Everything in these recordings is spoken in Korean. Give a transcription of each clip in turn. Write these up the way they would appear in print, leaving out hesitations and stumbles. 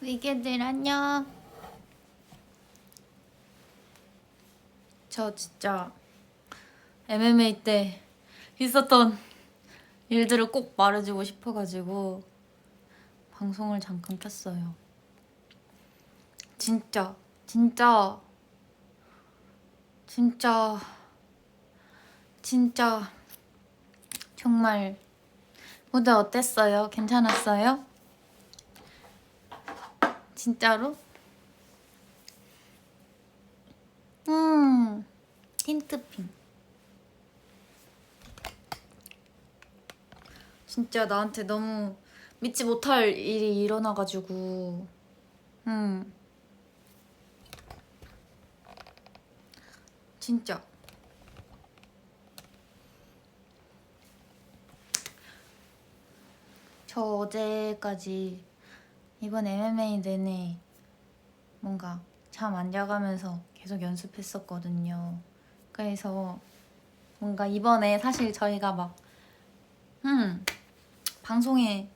위계들 안녕. 저 진짜 MMA 때 있었던 일들을 꼭 말해주고 싶어가지고 방송을 잠깐 켰어요. 진짜 진짜 진짜 진짜 정말 무대 어땠어요? 괜찮았어요? 진짜로? 힌트핑. 진짜 나한테 너무 믿지 못할 일이 일어나가지고 진짜 저 어제까지 이번 MMA 내내 뭔가 잠 안 자가면서 계속 연습했었거든요. 그래서 뭔가 이번에 사실 저희가 막 방송에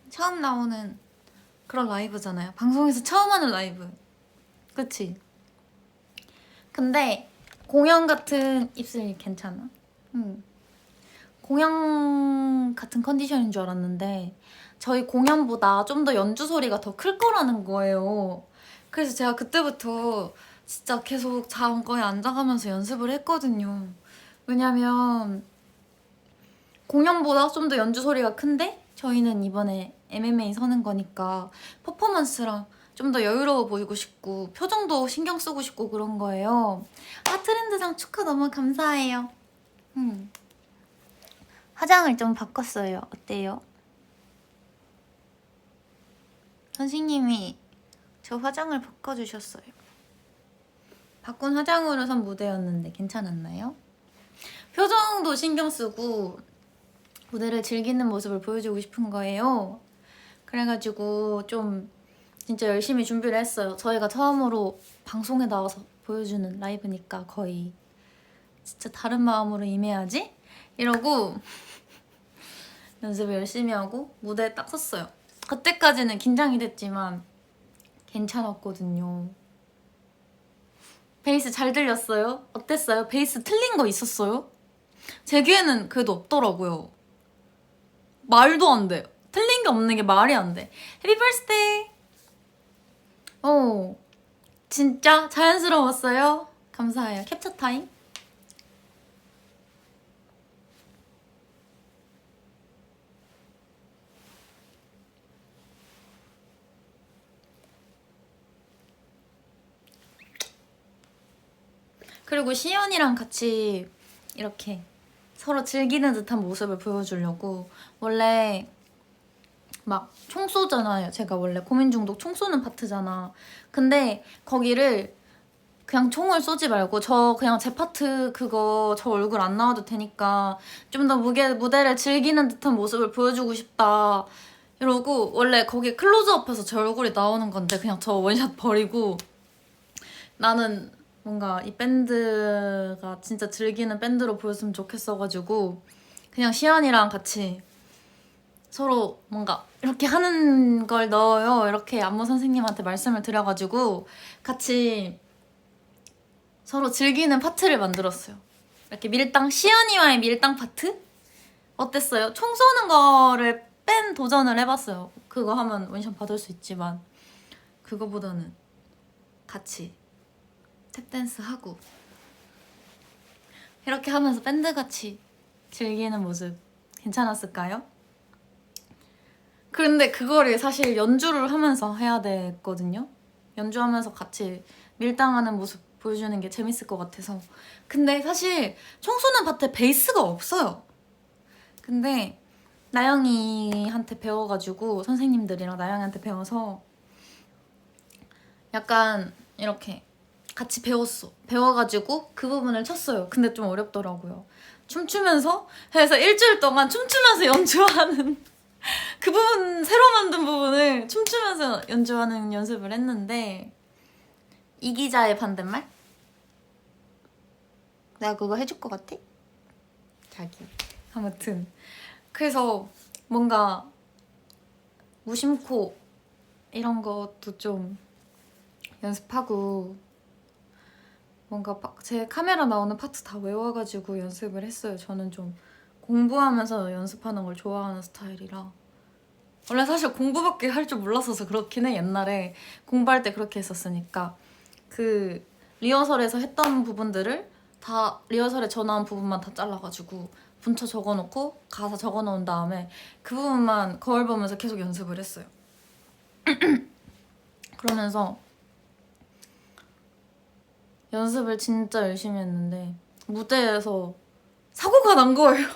처음 나오는 그런 라이브잖아요. 방송에서 처음 하는 라이브. 그치? 근데 공연 같은 입술이 괜찮아? 공연 같은 컨디션인 줄 알았는데 저희 공연보다 좀 더 연주 소리가 더 클 거라는 거예요. 그래서 제가 그때부터 진짜 계속 잠 거의 안 자가면서 연습을 했거든요. 왜냐면 공연보다 좀 더 연주 소리가 큰데 저희는 이번에 MMA 서는 거니까 퍼포먼스랑 좀 더 여유로워 보이고 싶고 표정도 신경 쓰고 싶고 그런 거예요. 아, 트렌드상 축하 너무 감사해요. 화장을 좀 바꿨어요. 어때요? 선생님이 저 화장을 바꿔주셨어요. 바꾼 화장으로 선 무대였는데 괜찮았나요? 표정도 신경 쓰고 무대를 즐기는 모습을 보여주고 싶은 거예요. 그래가지고 좀 진짜 열심히 준비를 했어요. 저희가 처음으로 방송에 나와서 보여주는 라이브니까 거의 진짜 다른 마음으로 임해야지? 이러고 연습을 열심히 하고 무대에 딱 섰어요. 그때까지는 긴장이 됐지만 괜찮았거든요. 베이스 잘 들렸어요? 어땠어요? 베이스 틀린 거 있었어요? 제 귀에는 그래도 없더라고요. 말도 안 돼. 틀린 게 없는 게 말이 안 돼. 해피 버스데이! 진짜 자연스러웠어요? 감사해요. 캡처 타임? 그리고 시연이랑 같이 이렇게 서로 즐기는 듯한 모습을 보여주려고 원래 막 총 쏘잖아요. 제가 원래 고민 중독 총 쏘는 파트잖아. 근데 거기를 그냥 총을 쏘지 말고 저 그냥 제 파트 그거 저 얼굴 안 나와도 되니까 좀 더 무대를 즐기는 듯한 모습을 보여주고 싶다 이러고 원래 거기 클로즈업해서 제 얼굴이 나오는 건데 그냥 저 원샷 버리고 나는 뭔가 이 밴드가 진짜 즐기는 밴드로 보였으면 좋겠어가지고 그냥 시연이랑 같이 서로 뭔가 이렇게 하는 걸 넣어요. 이렇게 안무 선생님한테 말씀을 드려가지고 같이 서로 즐기는 파트를 만들었어요. 이렇게 밀당, 시연이와의 밀당 파트? 어땠어요? 총 쏘는 거를 뺀 도전을 해봤어요. 그거 하면 원샷 받을 수 있지만 그거보다는 같이 탭댄스 하고 이렇게 하면서 밴드같이 즐기는 모습 괜찮았을까요? 그런데 그거를 사실 연주를 하면서 해야 됐거든요. 연주하면서 같이 밀당하는 모습 보여주는 게 재밌을 것 같아서. 근데 사실 청소년 밭에 베이스가 없어요. 근데 나영이한테 배워가지고 선생님들이랑 나영이한테 배워서 약간 이렇게 같이 배워가지고 그 부분을 쳤어요. 근데 좀 어렵더라고요. 춤추면서 해서 일주일 동안 춤추면서 연주하는 그 부분, 새로 만든 부분을 춤추면서 연주하는 연습을 했는데 이기자의 반대말? 내가 그거 해줄 것 같아? 자기. 아무튼 그래서 뭔가 무심코 이런 것도 좀 연습하고 뭔가 제 카메라 나오는 파트 다 외워가지고 연습을 했어요. 저는 좀 공부하면서 연습하는 걸 좋아하는 스타일이라. 원래 사실 공부밖에 할 줄 몰랐어서 그렇긴 해. 옛날에 공부할 때 그렇게 했었으니까. 그 리허설에서 했던 부분들을 다 리허설에 전화한 부분만 다 잘라가지고 문자 적어놓고 가사 적어놓은 다음에 그 부분만 거울 보면서 계속 연습을 했어요. 그러면서 연습을 진짜 열심히 했는데 무대에서 사고가 난 거예요.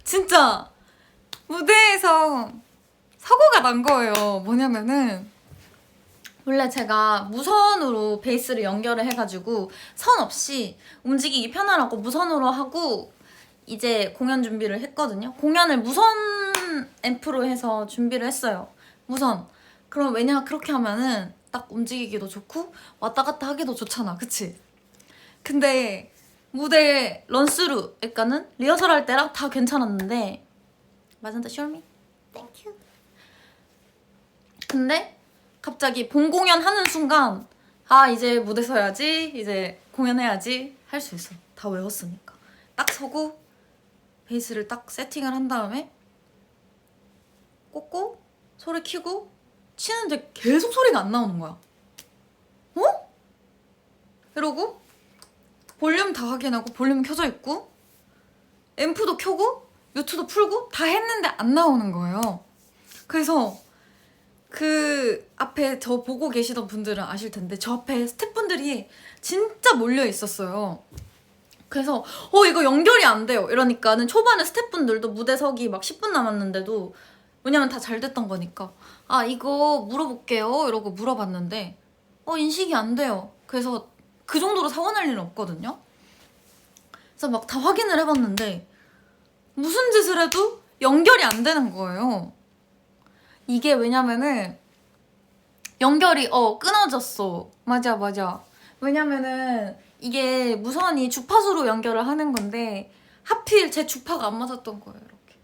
진짜 무대에서 사고가 난 거예요. 뭐냐면은 원래 제가 무선으로 베이스를 연결을 해가지고 선 없이 움직이기 편하라고 무선으로 하고 이제 공연 준비를 했거든요. 공연을 무선 앰프로 해서 준비를 했어요. 무선. 그럼 왜냐 그렇게 하면은 딱 움직이기도 좋고 왔다 갔다 하기도 좋잖아. 그치? 근데 무대 런스루 그러니까는 리허설 할 때랑 다 괜찮았는데 맞은다 쇼미? 땡큐. 근데 갑자기 본 공연 하는 순간 아 이제 무대 서야지 이제 공연해야지 할 수 있어. 다 외웠으니까. 딱 서고 베이스를 딱 세팅을 한 다음에 꽂고 소리 켜고 치는데 계속 소리가 안 나오는 거야. 어? 이러고 볼륨 다 확인하고 볼륨 켜져 있고 앰프도 켜고 뮤트도 풀고 다 했는데 안 나오는 거예요. 그래서 그 앞에 저 보고 계시던 분들은 아실 텐데 저 앞에 스태프분들이 진짜 몰려 있었어요. 그래서 이거 연결이 안 돼요 이러니까는 초반에 스태프분들도 무대 서기 막 10분 남았는데도 왜냐면 다 잘 됐던 거니까 아 이거 물어볼게요 이러고 물어봤는데 인식이 안 돼요. 그래서 그 정도로 사고 날 일은 없거든요. 그래서 막 다 확인을 해봤는데 무슨 짓을 해도 연결이 안 되는 거예요. 이게 왜냐면은 연결이 끊어졌어. 맞아. 왜냐면은 이게 무선이 주파수로 연결을 하는 건데 하필 제 주파가 안 맞았던 거예요. 이렇게.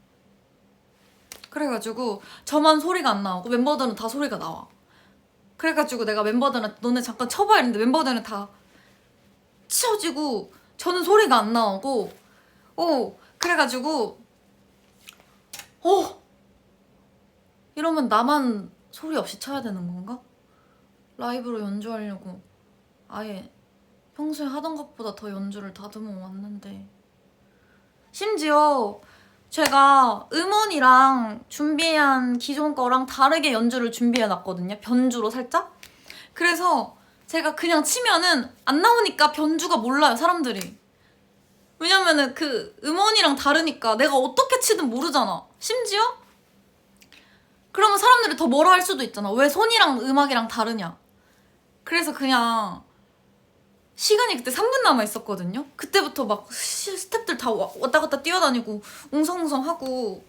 그래가지고 저만 소리가 안 나오고 멤버들은 다 소리가 나와. 그래가지고 내가 멤버들한테 너네 잠깐 쳐봐 이랬는데 멤버들은 다 치워지고 저는 소리가 안 나오고 그래가지고 이러면 나만 소리 없이 쳐야 되는 건가? 라이브로 연주하려고 아예 평소에 하던 것보다 더 연주를 다듬어 왔는데 심지어 제가 음원이랑 준비한 기존 거랑 다르게 연주를 준비해 놨거든요. 변주로 살짝. 그래서 제가 그냥 치면은 안 나오니까 변주가 몰라요 사람들이. 왜냐면은 그 음원이랑 다르니까 내가 어떻게 치든 모르잖아. 심지어 그러면 사람들이 더 뭐라 할 수도 있잖아. 왜 손이랑 음악이랑 다르냐. 그래서 그냥 시간이 그때 3분 남아 있었거든요. 그때부터 막 스태프들 다 왔다 갔다 뛰어다니고 웅성웅성하고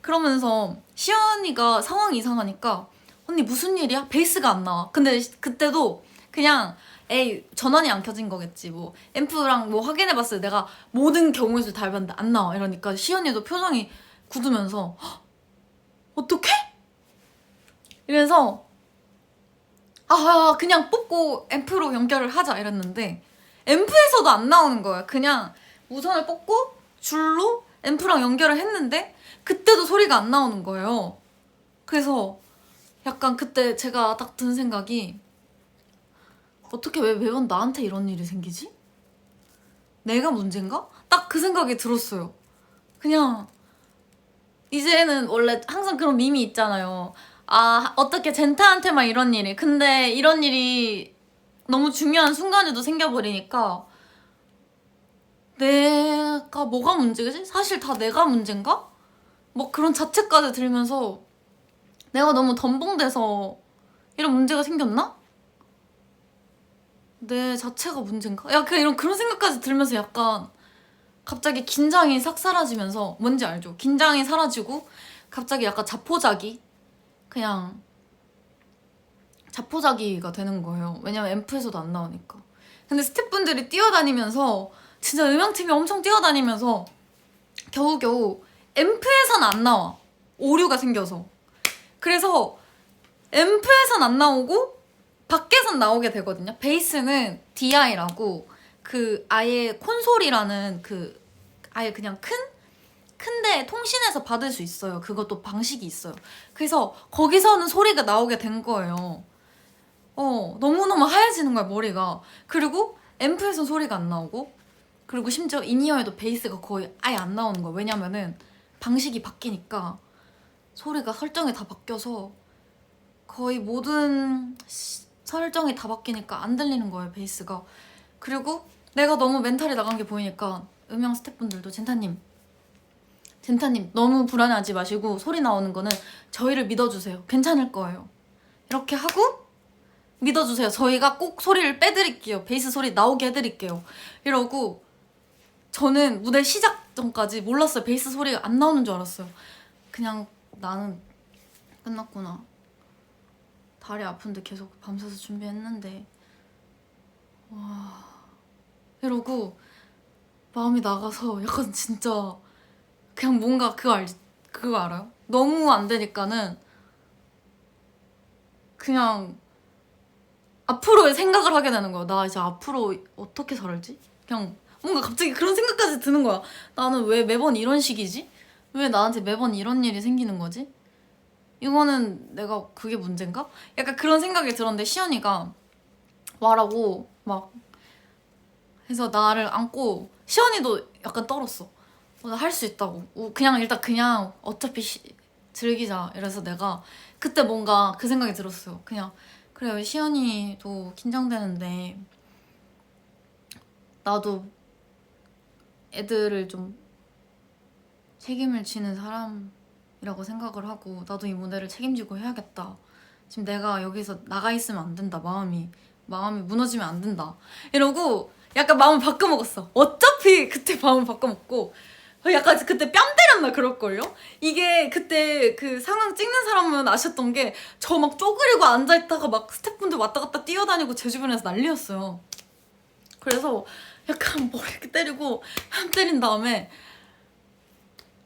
그러면서 시연이가 상황이 이상하니까 언니 무슨 일이야? 베이스가 안 나와. 근데 그때도 그냥 에이 전원이 안 켜진 거겠지 뭐 앰프랑 뭐 확인해봤어요. 내가 모든 경우의 수를 다 해봤는데 안 나와. 이러니까 시연이도 표정이 굳으면서 어떡해? 이래서 그냥 뽑고 앰프로 연결을 하자 이랬는데 앰프에서도 안 나오는 거야. 그냥 무선을 뽑고 줄로 앰프랑 연결을 했는데 그때도 소리가 안 나오는 거예요. 그래서 약간 그때 제가 딱 든 생각이 어떻게 왜 매번 나한테 이런 일이 생기지? 내가 문제인가? 딱 그 생각이 들었어요. 그냥 이제는 원래 항상 그런 밈이 있잖아요. 어떻게 젠타한테만 이런 일이. 근데 이런 일이 너무 중요한 순간에도 생겨버리니까 내가 뭐가 문제지? 사실 다 내가 문제인가? 뭐 그런 자책까지 들면서 내가 너무 덤벙대서 이런 문제가 생겼나? 내 자체가 문제인가? 그런 생각까지 들면서 약간 갑자기 긴장이 싹 사라지면서 뭔지 알죠? 긴장이 사라지고 갑자기 약간 그냥 자포자기가 되는 거예요. 왜냐면 앰프에서도 안 나오니까. 근데 스태프분들이 뛰어다니면서 진짜 음향팀이 엄청 뛰어다니면서 겨우겨우 앰프에서는 안 나와. 오류가 생겨서. 그래서 앰프에선 안 나오고 밖에선 나오게 되거든요. 베이스는 DI라고 그 아예 콘솔이라는 그 아예 그냥 큰데 통신해서 받을 수 있어요. 그것도 방식이 있어요. 그래서 거기서는 소리가 나오게 된 거예요. 너무너무 하얘지는 거야 머리가. 그리고 앰프에선 소리가 안 나오고, 그리고 심지어 인이어에도 베이스가 거의 아예 안 나오는 거야. 왜냐면은 방식이 바뀌니까 소리가 설정이 다 바뀌어서 거의 모든 설정이 다 바뀌니까 안 들리는 거예요 베이스가. 그리고 내가 너무 멘탈이 나간 게 보이니까 음향 스태프분들도 젠타님 너무 불안해하지 마시고 소리 나오는 거는 저희를 믿어주세요. 괜찮을 거예요. 이렇게 하고 믿어주세요. 저희가 꼭 소리를 빼드릴게요. 베이스 소리 나오게 해드릴게요. 이러고 저는 무대 시작 전까지 몰랐어요. 베이스 소리가 안 나오는 줄 알았어요. 그냥 나는 끝났구나. 다리 아픈데 계속 밤새서 준비했는데 와 이러고 마음이 나가서 약간 진짜 그냥 뭔가 그거 알아요? 너무 안 되니까는 그냥 앞으로의 생각을 하게 되는 거야. 나 이제 앞으로 어떻게 살지? 그냥 뭔가 갑자기 그런 생각까지 드는 거야. 나는 왜 매번 이런 식이지? 왜 나한테 매번 이런 일이 생기는 거지? 이거는 내가 그게 문제인가? 약간 그런 생각이 들었는데 시연이가 와라고 막 해서 나를 안고 시연이도 약간 떨었어. 나 할 수 있다고. 그냥 일단 그냥 어차피 즐기자. 이래서 내가 그때 뭔가 그 생각이 들었어요. 그냥 그래 시연이도 긴장되는데 나도 애들을 좀 책임을 지는 사람이라고 생각을 하고 나도 이 무대를 책임지고 해야겠다. 지금 내가 여기서 나가 있으면 안 된다. 마음이 무너지면 안 된다. 이러고 약간 마음을 바꿔먹었어. 어차피 그때 마음을 바꿔먹고 약간 그때 뺨 때렸나 그럴걸요? 이게 그때 그 상황 찍는 사람은 아셨던 게 저 막 쪼그리고 앉아있다가 막 스태프분들 왔다 갔다 뛰어다니고 제 주변에서 난리였어요. 그래서 약간 머리 이렇게 때리고 뺨 때린 다음에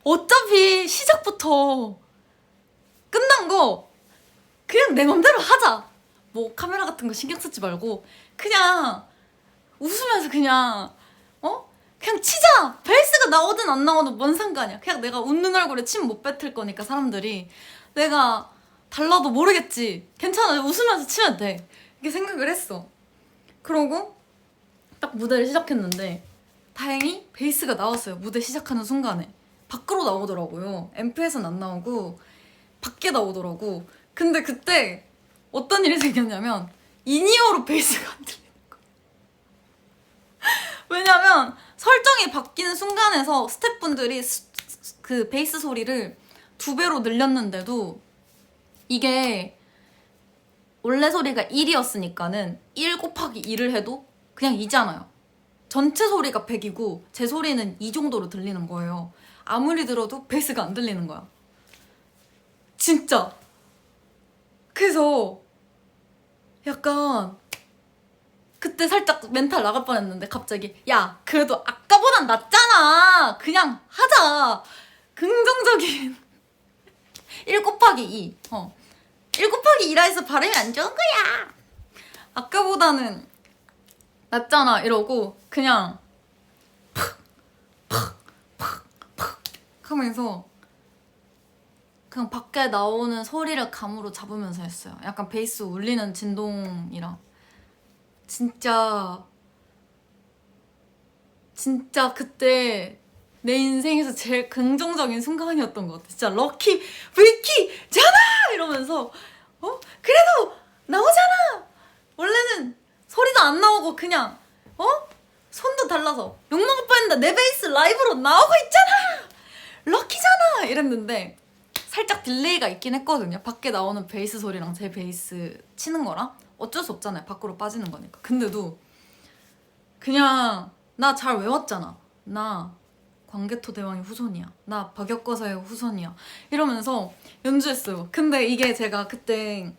어차피 시작부터 끝난 거 그냥 내 맘대로 하자. 뭐 카메라 같은 거 신경 쓰지 말고 그냥 웃으면서 그냥 그냥 치자! 베이스가 나오든 안 나오든 뭔 상관이야. 그냥 내가 웃는 얼굴에 침 못 뱉을 거니까 사람들이 내가 달라도 모르겠지. 괜찮아. 웃으면서 치면 돼. 이렇게 생각을 했어. 그러고 딱 무대를 시작했는데 다행히 베이스가 나왔어요. 무대 시작하는 순간에. 밖으로 나오더라고요. 앰프에선 안 나오고 밖에 나오더라고. 근데 그때 어떤 일이 생겼냐면 인이어로 베이스가 안 들리는 거야. 왜냐면 설정이 바뀌는 순간에서 스태프분들이 그 베이스 소리를 2배로 늘렸는데도 이게 원래 소리가 1이었으니까는 1 곱하기 2를 해도 그냥 2잖아요. 전체 소리가 100이고 제 소리는 2 정도로 들리는 거예요. 아무리 들어도 베이스가 안 들리는 거야. 진짜. 그래서 약간 그때 살짝 멘탈 나갈 뻔했는데 갑자기 야 그래도 아까보단 낫잖아. 그냥 하자. 긍정적인 1 곱하기 2 1 곱하기 2라 해서 발음이 안 좋은 거야. 아까보다는 낫잖아 이러고 그냥 팍팍팍팍 하면서 그냥 밖에 나오는 소리를 감으로 잡으면서 했어요. 약간 베이스 울리는 진동이랑 진짜 그때 내 인생에서 제일 긍정적인 순간이었던 것 같아. 진짜 럭키 위키잖아 이러면서 그래도 나오잖아. 원래는 소리도 안 나오고 그냥 손도 달라서 욕먹을 뻔했는데 내 베이스 라이브로 나오고 있잖아. 럭키잖아 이랬는데 살짝 딜레이가 있긴 했거든요. 밖에 나오는 베이스 소리랑 제 베이스 치는 거랑 어쩔 수 없잖아요. 밖으로 빠지는 거니까. 근데도 그냥 나 잘 외웠잖아. 나 광개토 대왕의 후손이야. 나 박혁거사의 후손이야. 이러면서 연주했어요. 근데 이게 제가 그때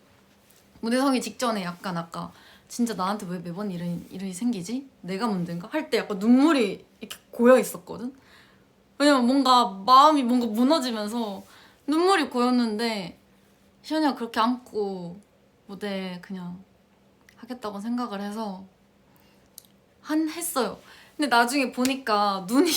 무대 서기 직전에 약간 아까 진짜 나한테 왜 매번 이런 일이 생기지? 내가 문제인가? 할 때 약간 눈물이 이렇게 고여 있었거든? 왜냐면 뭔가 마음이 뭔가 무너지면서 눈물이 고였는데 시연이가 그렇게 안고 무대 그냥 하겠다고 생각을 해서 했어요. 근데 나중에 보니까 눈이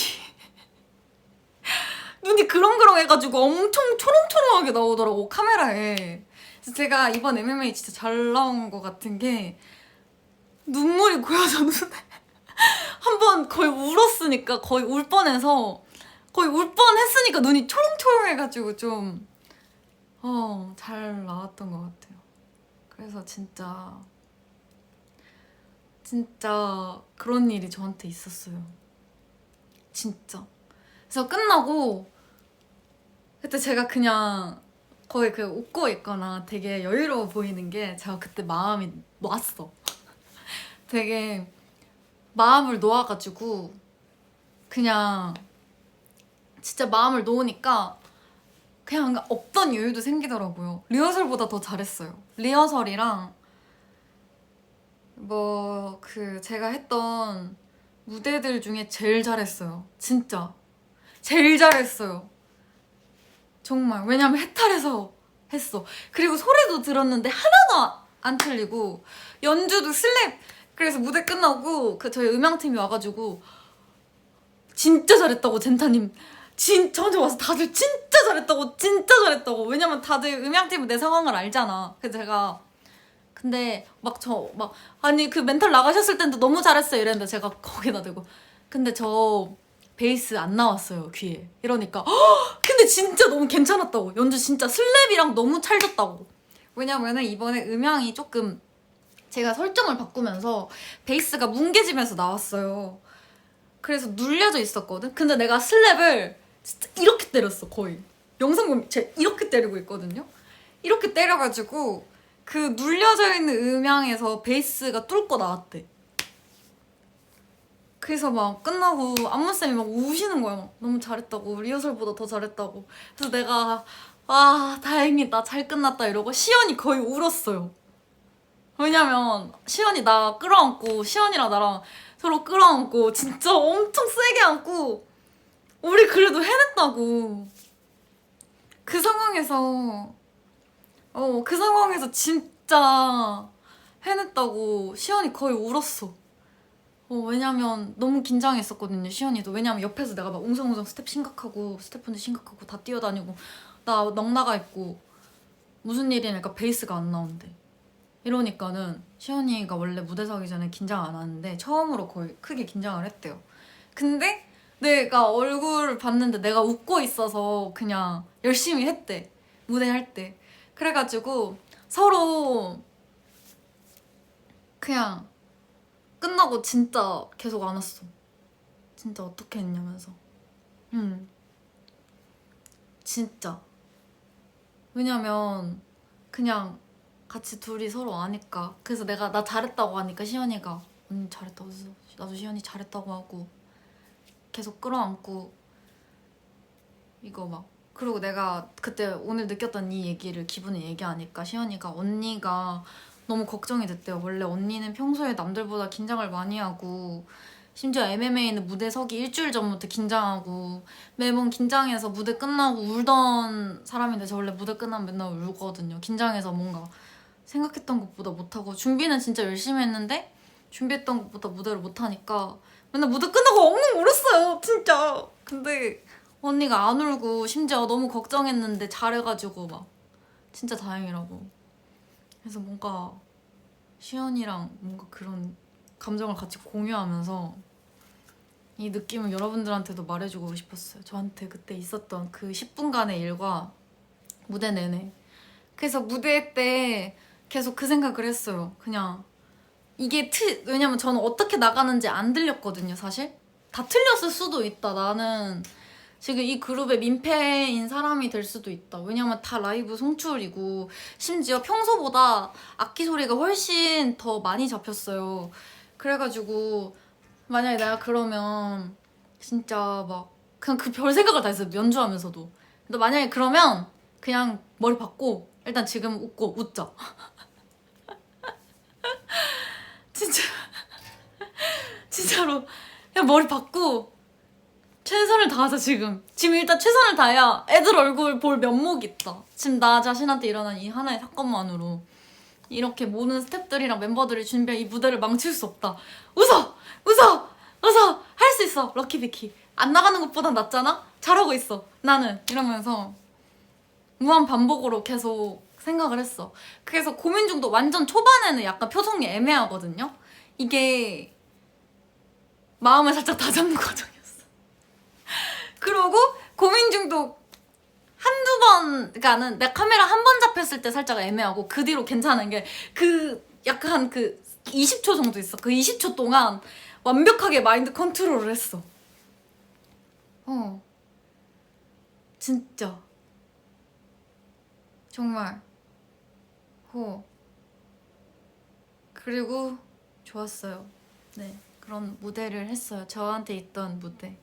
그렁그렁해가지고 엄청 초롱초롱하게 나오더라고, 카메라에. 그래서 제가 이번 MMA 진짜 잘 나온 것 같은 게 눈물이 고여서 눈에 한 번 거의 울었으니까, 거의 울 뻔해서, 거의 울 뻔했으니까 눈이 초롱초롱해가지고 좀 잘 나왔던 것 같아요. 그래서 진짜 그런 일이 저한테 있었어요. 진짜. 그래서 끝나고 그때 제가 그냥 거의 그 웃고 있거나 되게 여유로워 보이는 게 제가 그때 마음이 놓았어. 되게 마음을 놓아가지고 그냥 진짜 마음을 놓으니까 그냥 없던 여유도 생기더라고요. 리허설보다 더 잘했어요. 리허설이랑 뭐 그 제가 했던 무대들 중에 제일 잘했어요. 진짜 제일 잘했어요. 정말. 왜냐면 해탈해서 했어. 그리고 소리도 들었는데 하나도 안 틀리고 연주도 슬랩. 그래서 무대 끝나고 그 저희 음향팀이 와가지고 진짜 잘했다고, 젠타님 저한테 와서 다들 진짜 잘했다고. 왜냐면 다들 음향팀은 내 상황을 알잖아. 그래서 제가 근데 아니 그 멘탈 나가셨을 땐도 너무 잘했어요 이랬는데, 제가 거기다 대고 근데 저 베이스 안 나왔어요 귀에 이러니까 근데 진짜 너무 괜찮았다고. 연주 진짜 슬랩이랑 너무 찰졌다고. 왜냐면은 이번에 음향이 조금 제가 설정을 바꾸면서 베이스가 뭉개지면서 나왔어요. 그래서 눌려져 있었거든. 근데 내가 슬랩을 진짜 이렇게 때렸어. 거의 영상 보면 제가 이렇게 때리고 있거든요. 이렇게 때려가지고 그 눌려져 있는 음향에서 베이스가 뚫고 나왔대. 그래서 막 끝나고 안무쌤이 막 우시는 거야. 막 너무 잘했다고, 리허설보다 더 잘했다고. 그래서 내가 다행이다, 잘 끝났다 이러고 시연이 거의 울었어요. 왜냐면 시연이 나 끌어안고, 시연이랑 나랑 서로 끌어안고 진짜 엄청 세게 안고 우리 그래도 해냈다고. 그 상황에서 진짜 해냈다고 시연이 거의 울었어. 왜냐면 너무 긴장했었거든요, 시연이도. 왜냐면 옆에서 내가 막 웅성웅성 스태프분들 심각하고 다 뛰어다니고 나 넉나가 있고 무슨 일이니까 베이스가 안 나온대. 이러니까는 시연이가 원래 무대 서기 전에 긴장 안 하는데 처음으로 거의 크게 긴장을 했대요. 근데 내가 얼굴을 봤는데 내가 웃고 있어서 그냥 열심히 했대, 무대 할 때. 그래가지고 서로 그냥 끝나고 진짜 계속 안 왔어. 진짜 어떻게 했냐면서. 진짜. 왜냐면 그냥 같이 둘이 서로 아니까. 그래서 내가 나 잘했다고 하니까 시연이가 언니 잘했다고 해서 나도 시연이 잘했다고 하고 계속 끌어안고 이거 막. 그리고 내가 그때 오늘 느꼈던 이 얘기를 기분을 얘기하니까 시연이가 언니가 너무 걱정이 됐대요. 원래 언니는 평소에 남들보다 긴장을 많이 하고 심지어 MMA는 무대 서기 일주일 전부터 긴장하고 매번 긴장해서 무대 끝나고 울던 사람인데, 저 원래 무대 끝나면 맨날 울거든요. 긴장해서 뭔가 생각했던 것보다 못하고 준비는 진짜 열심히 했는데 준비했던 것보다 무대를 못하니까 맨날 무대 끝나고 엉엉 울었어요 진짜. 근데 언니가 안 울고 심지어 너무 걱정했는데 잘해가지고 막 진짜 다행이라고. 그래서 뭔가 시연이랑 뭔가 그런 감정을 같이 공유하면서 이 느낌을 여러분들한테도 말해주고 싶었어요. 저한테 그때 있었던 그 10분간의 일과 무대 내내. 그래서 무대 때 계속 그 생각을 했어요. 그냥 이게 왜냐면 저는 어떻게 나가는지 안 들렸거든요, 사실. 다 틀렸을 수도 있다. 나는 지금 이 그룹의 민폐인 사람이 될 수도 있다. 왜냐면 다 라이브 송출이고 심지어 평소보다 악기 소리가 훨씬 더 많이 잡혔어요. 그래가지고 만약에 내가 그러면 진짜 막 그냥 그 별 생각을 다 했어요, 연주하면서도. 근데 만약에 그러면 그냥 머리 받고 일단 지금 웃고 웃자. 진짜 진짜로 그냥 머리 받고 최선을 다하자. 지금 일단 최선을 다해야 애들 얼굴 볼 면목이 있다. 지금 나 자신한테 일어난 이 하나의 사건만으로 이렇게 모든 스태프들이랑 멤버들이 준비한 이 무대를 망칠 수 없다. 웃어! 웃어! 웃어! 할 수 있어. 럭키비키 안 나가는 것보단 낫잖아? 잘하고 있어 나는. 이러면서 무한 반복으로 계속 생각을 했어. 그래서 고민 중도 완전 초반에는 약간 표정이 애매하거든요. 이게 마음을 살짝 다잡는 과정이었어. 그러고 고민 중도 한두 번, 그러니까는 내 카메라 한 번 잡혔을 때 살짝 애매하고 그 뒤로 괜찮은 게 그 약간 그 20초 정도 있어. 그 20초 동안 완벽하게 마인드 컨트롤을 했어. 진짜 정말 그리고 좋았어요. 네, 그런 무대를 했어요. 저한테 있던 무대.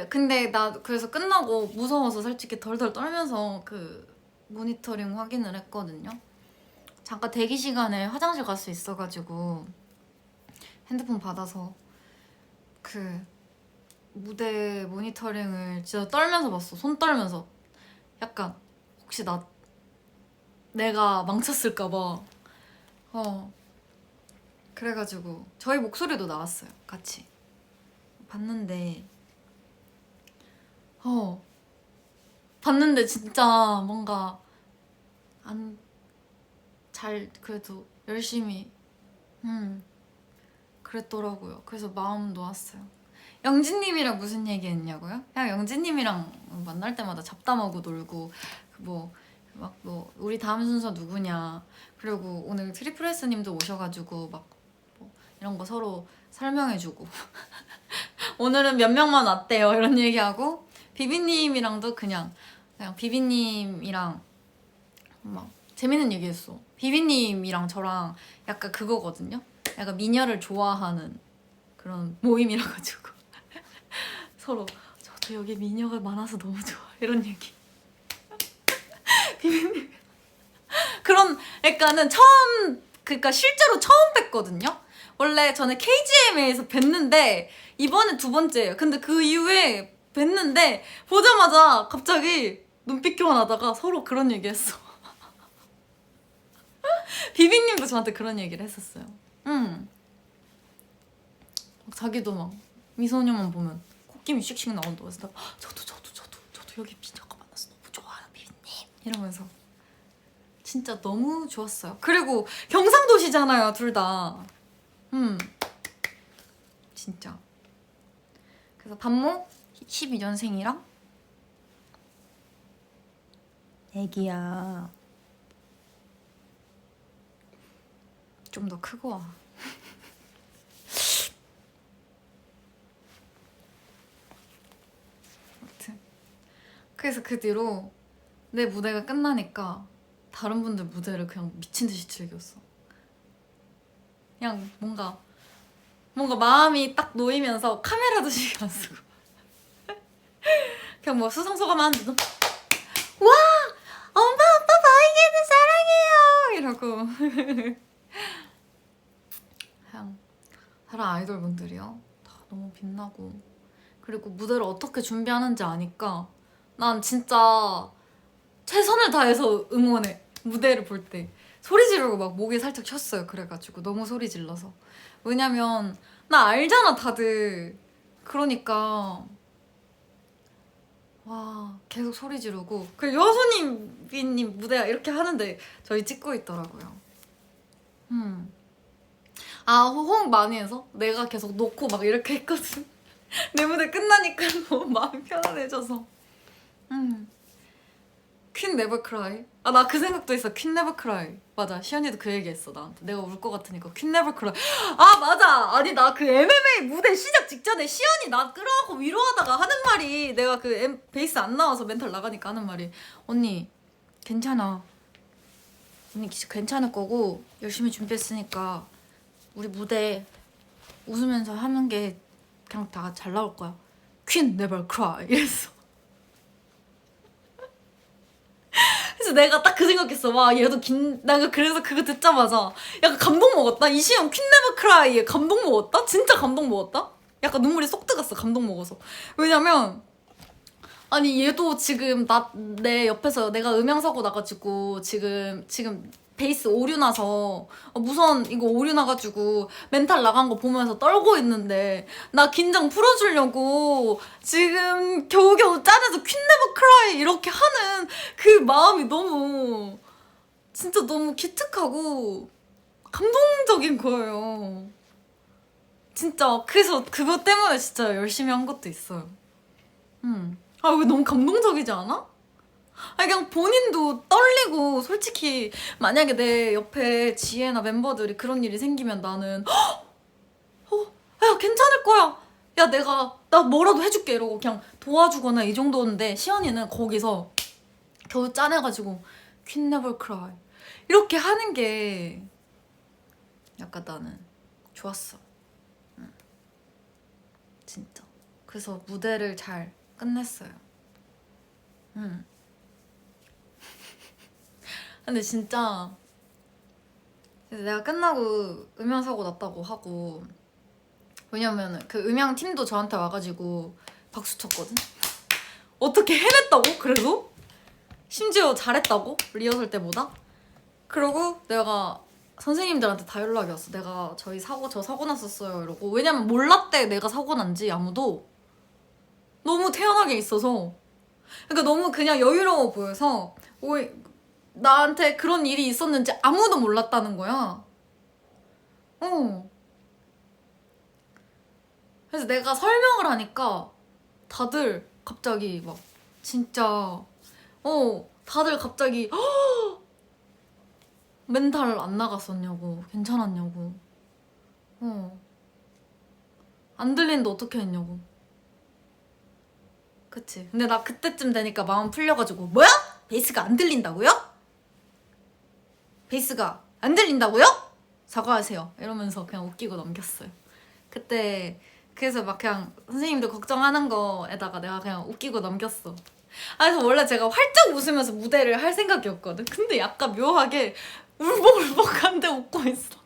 근데 나 그래서 끝나고 무서워서 솔직히 덜덜 떨면서 그 모니터링 확인을 했거든요. 잠깐 대기 시간에 화장실 갈 수 있어가지고 핸드폰 받아서 그 무대 모니터링을 진짜 떨면서 봤어. 손 떨면서. 약간 혹시 내가 망쳤을까봐. 그래가지고 저희 목소리도 나왔어요. 같이 봤는데 진짜 뭔가 그래도 열심히 그랬더라고요. 그래서 마음 놓았어요. 영진님이랑 무슨 얘기 했냐고요? 그냥 영진님이랑 만날 때마다 잡담하고 놀고 뭐 우리 다음 순서 누구냐, 그리고 오늘 트리플S님도 오셔가지고 막 뭐 이런 거 서로 설명해주고 오늘은 몇 명만 왔대요 이런 얘기하고, 비비님이랑도 그냥 비비님이랑 막 재밌는 얘기했어. 비비님이랑 저랑 약간 그거거든요. 약간 미녀를 좋아하는 그런 모임이라 가지고 서로 저도 여기 미녀가 많아서 너무 좋아 이런 얘기. 비비님 그런 약간은 그러니까 실제로 처음 뵀거든요. 원래 저는 KGMA에서 뵀는데 이번에 두 번째예요. 근데 그 이후에 뵀는데 보자마자 갑자기 눈빛 교환하다가 서로 그런 얘기했어. 비비님도 저한테 그런 얘기를 했었어요. 자기도 막 미소녀만 보면 콧김이 씩씩 나온다고 해서 저도 여기 미녀가 만나서 너무 좋아요 비비님 이러면서 진짜 너무 좋았어요. 그리고 경상도시잖아요 둘 다. 진짜. 그래서 반모 12년생이랑 애기야 좀 더 크고 와. 아무튼 그래서 그 뒤로 내 무대가 끝나니까 다른 분들 무대를 그냥 미친듯이 즐겼어. 그냥 뭔가 마음이 딱 놓이면서 카메라도 신경 안 쓰고 그냥 뭐 수상소감 하는데도 와! 엄마 아빠 바이게는 사랑해요! 이러고 그냥 다른 아이돌분들이요 다 너무 빛나고, 그리고 무대를 어떻게 준비하는지 아니까 난 진짜 최선을 다해서 응원해. 무대를 볼 때 소리 지르고 막 목이 살짝 쉬었어요. 그래가지고 너무 소리 질러서. 왜냐면 나 알잖아 다들. 그러니까 와 계속 소리 지르고, 그 여수님 무대 이렇게 하는데 저희 찍고 있더라고요. 호응 많이 해서 내가 계속 놓고 막 이렇게 했거든. 내 무대 끝나니까 너무 마음이 편안해져서. 퀸 네버 크라이. 나 그 생각도 있어. 퀸 네버 크라이. 맞아, 시연이도 그 얘기했어 나한테. 내가 울 것 같으니까 퀸 네버 크라이. 맞아. 아니 나 그 MMA 무대 시작 직전에 시연이 나 끌어안고 위로하다가 하는 말이, 내가 그 베이스 안 나와서 멘탈 나가니까 하는 말이, 언니 괜찮아, 언니 괜찮을 거고 열심히 준비했으니까 우리 무대 웃으면서 하는 게 그냥 다 잘 나올 거야. 퀸 네버 크라이 이랬어. 진짜 내가 딱 그 생각했어. 와 얘도 내가 그래서 그거 듣자마자 약간 감동 먹었다. 이시영 퀸 네버 크라이에 감동 먹었다. 진짜 감동 먹었다. 약간 눈물이 쏙 들어갔어. 감동 먹어서. 왜냐면 아니 얘도 지금 내 옆에서 내가 음향사고 나가지고 지금 베이스 오류 나서 무선 이거 오류 나가지고 멘탈 나간 거 보면서 떨고 있는데 나 긴장 풀어주려고 지금 겨우겨우 짜내서 퀸 네버 크라이 이렇게 하는 그 마음이 너무 진짜 너무 기특하고 감동적인 거예요. 진짜 그래서 그것 때문에 진짜 열심히 한 것도 있어요. 아 왜 너무 감동적이지 않아? 아니 그냥 본인도 떨리고 솔직히 만약에 내 옆에 지혜나 멤버들이 그런 일이 생기면 나는 야 괜찮을 거야. 야 나 뭐라도 해줄게 이러고 그냥 도와주거나 이 정도인데 시연이는 거기서 겨우 짜내가지고 퀸 네버 크라이 이렇게 하는 게 약간 나는 좋았어. 진짜. 그래서 무대를 잘 끝냈어요. 근데 진짜 내가 끝나고 음향사고 났다고 하고 왜냐면 그 음향팀도 저한테 와가지고 박수 쳤거든? 어떻게 해냈다고? 그래도? 심지어 잘했다고? 리허설 때보다? 그러고 내가 선생님들한테 다 연락이 왔어. 내가 저 사고 났었어요 이러고. 왜냐면 몰랐대 내가 사고 난지 아무도. 너무 태연하게 있어서 그러니까 너무 그냥 여유로워 보여서 나한테 그런 일이 있었는지 아무도 몰랐다는 거야. 그래서 내가 설명을 하니까 다들 갑자기 막 진짜 다들 갑자기 멘탈 안 나갔었냐고 괜찮았냐고 안 들리는데 어떻게 했냐고. 그치. 근데 나 그때쯤 되니까 마음 풀려가지고 뭐야? 베이스가 안 들린다고요? 베이스가 안 들린다고요? 사과하세요 이러면서 그냥 웃기고 넘겼어요. 그때 그래서 막 그냥 선생님들 걱정하는 거에다가 내가 그냥 웃기고 넘겼어. 그래서 원래 제가 활짝 웃으면서 무대를 할 생각이었거든. 근데 약간 묘하게 울먹울먹한데 웃고 있어.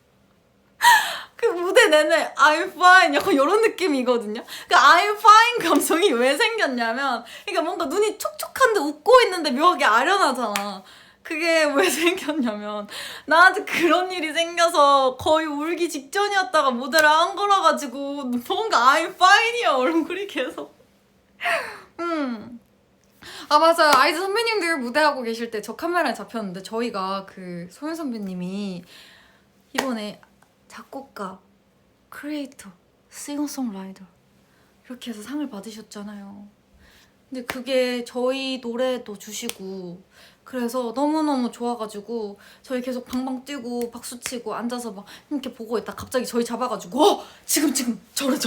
그 무대 내내 I'm fine 약간 이런 느낌이거든요. 그 I'm fine 감성이 왜 생겼냐면 그러니까 뭔가 눈이 촉촉한데 웃고 있는데 묘하게 아련하잖아. 그게 왜 생겼냐면 나한테 그런 일이 생겨서 거의 울기 직전이었다가 무대를 한 거라 가지고 뭔가 I'm fine이야 얼굴이 계속. 아 맞아요. 아이즈 선배님들 무대하고 계실 때 저 카메라에 잡혔는데 저희가 그 소연 선배님이 이번에 작곡가, 크리에이터, 싱어송라이터 이렇게 해서 상을 받으셨잖아요. 근데 그게 저희 노래도 주시고 그래서 너무너무 좋아가지고 저희 계속 방방 뛰고 박수치고 앉아서 막 이렇게 보고 있다 갑자기 저희 잡아가지고 지금 절해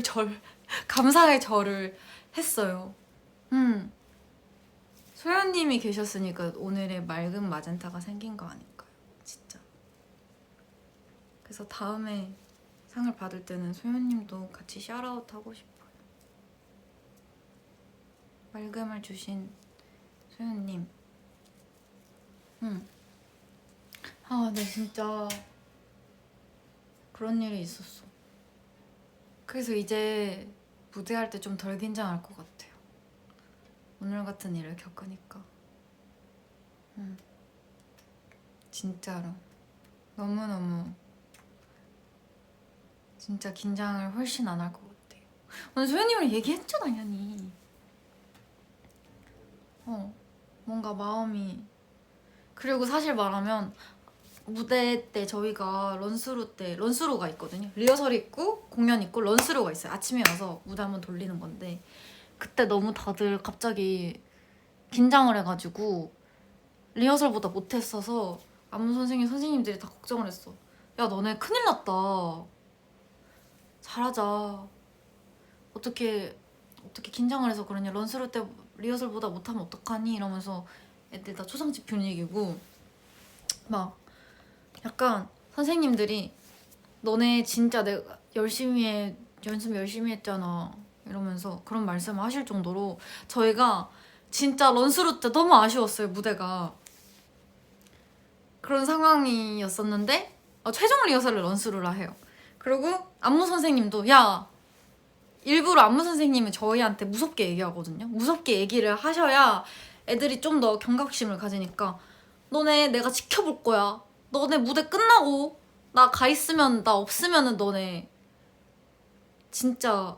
절 감사의 절을 했어요. 소연님이 계셨으니까 오늘의 맑은 마젠타가 생긴 거 아닐까요? 진짜. 그래서 다음에 상을 받을 때는 소연님도 같이 샤라웃 하고 싶어요. 맑음을 주신 소연님. 아, 네 진짜 그런 일이 있었어. 그래서 이제 무대할 때 좀 덜 긴장할 것 같아요. 오늘 같은 일을 겪으니까. 진짜로 너무너무 진짜 긴장을 훨씬 안 할 것 같아요. 오늘 소연님이랑 얘기했죠 당연히. 뭔가 마음이. 그리고 사실 말하면 무대 때 저희가 런스루가 있거든요. 리허설 있고 공연 있고 런스루가 있어요. 아침에 와서 무대 한번 돌리는 건데 그때 너무 다들 갑자기 긴장을 해가지고 리허설보다 못했어서 안무 선생님들이 다 걱정을 했어. 야 너네 큰일 났다. 잘하자. 어떻게 긴장을 해서 그러냐. 런스루 때 리허설보다 못하면 어떡하니? 이러면서 애들 다 초상집 분위기고 막 약간 선생님들이 너네 진짜 내가 연습 열심히 했잖아 이러면서 그런 말씀을 하실 정도로 저희가 진짜 런스루 때 너무 아쉬웠어요, 무대가. 그런 상황이었었는데 최종 리허설을 런스루라 해요. 그리고 안무 선생님도 일부러 안무 선생님은 저희한테 무섭게 얘기하거든요. 무섭게 얘기를 하셔야 애들이 좀 더 경각심을 가지니까 너네 내가 지켜볼 거야. 너네 무대 끝나고 나 가 있으면 나 없으면은 너네 진짜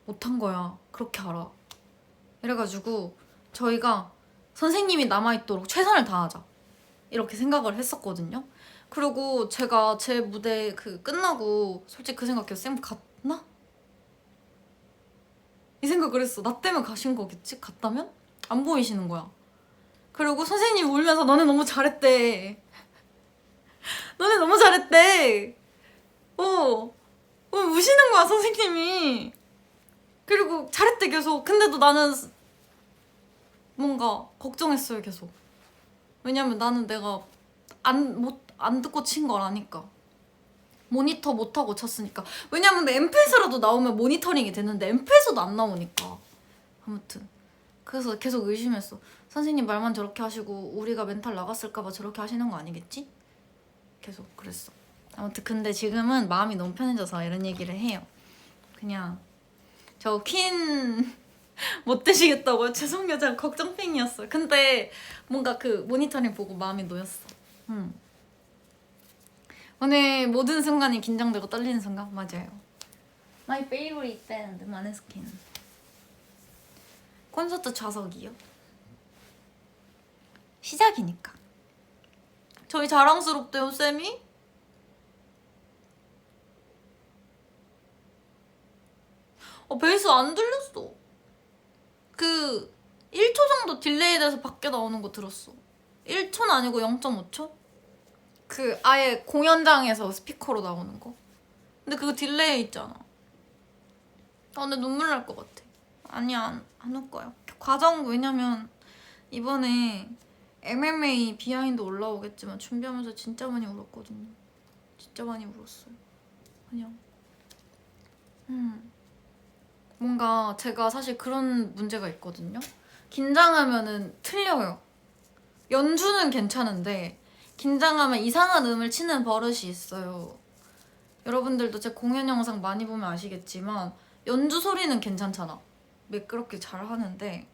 못한 거야. 그렇게 알아. 이래가지고 저희가 선생님이 남아있도록 최선을 다하자 이렇게 생각을 했었거든요. 그리고 제가 제 무대 끝나고 솔직히 그 생각했어. 쌤 갔나? 이 생각을 했어. 나 때문에 가신 거겠지? 갔다면? 안 보이시는 거야. 그리고 선생님이 울면서 너네 너무 잘했대. 너네 너무 잘했대. 우시는 거야 선생님이. 그리고 잘했대 계속. 근데도 나는 뭔가 걱정했어요 계속. 왜냐면 나는 내가 안 듣고 친 걸 아니까. 모니터 못하고 쳤으니까. 왜냐면 앰프에서라도 나오면 모니터링이 되는데 앰프에서도 안 나오니까. 아무튼 그래서 계속 의심했어. 선생님 말만 저렇게 하시고 우리가 멘탈 나갔을까봐 저렇게 하시는 거 아니겠지? 계속 그랬어. 아무튼 근데 지금은 마음이 너무 편해져서 이런 얘기를 해요. 그냥 저 퀸 못 되시겠다고요? 죄송해요. 제가 걱정팬이었어요. 근데 뭔가 모니터링 보고 마음이 놓였어. 오늘 모든 순간이 긴장되고 떨리는 순간? 맞아요. My favorite band, 마네스킨. 콘서트 좌석이요? 시작이니까. 저희 자랑스럽대요, 쌤이? 베이스 안 들렸어. 1초 정도 딜레이 돼서 밖에 나오는 거 들었어. 1초는 아니고 0.5초? 아예 공연장에서 스피커로 나오는 거. 근데 그거 딜레이 있잖아. 근데 눈물 날 것 같아. 아니야, 안 울 거야. 과정, 왜냐면 이번에 MMA 비하인드 올라오겠지만 준비하면서 진짜 많이 울었거든요. 진짜 많이 울었어요. 그냥 뭔가 제가 사실 그런 문제가 있거든요. 긴장하면은 틀려요. 연주는 괜찮은데 긴장하면 이상한 음을 치는 버릇이 있어요. 여러분들도 제 공연 영상 많이 보면 아시겠지만 연주 소리는 괜찮잖아. 매끄럽게 잘 하는데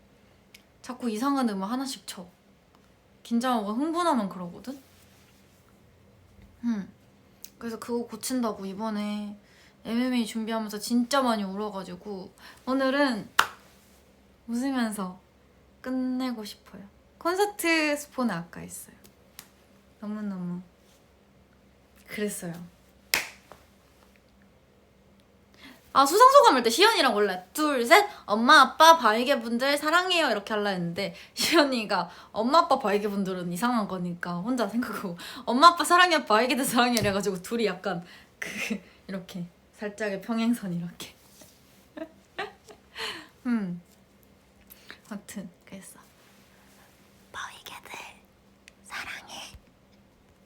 자꾸 이상한 음을 하나씩 쳐. 긴장하고 흥분하면 그러거든? 그래서 그거 고친다고 이번에 MMA 준비하면서 진짜 많이 울어가지고 오늘은 웃으면서 끝내고 싶어요. 콘서트 스포는 아까 했어요. 너무너무 그랬어요. 수상소감 할 때 시연이랑 원래 둘, 셋 엄마, 아빠, 바이게분들 사랑해요 이렇게 하려 했는데 시연이가 엄마, 아빠, 바이게분들은 이상한 거니까 혼자 생각하고 엄마, 아빠 사랑해요, 바이게들 사랑해요 이래가지고 둘이 약간 이렇게 살짝의 평행선 이렇게 아무튼 그랬어.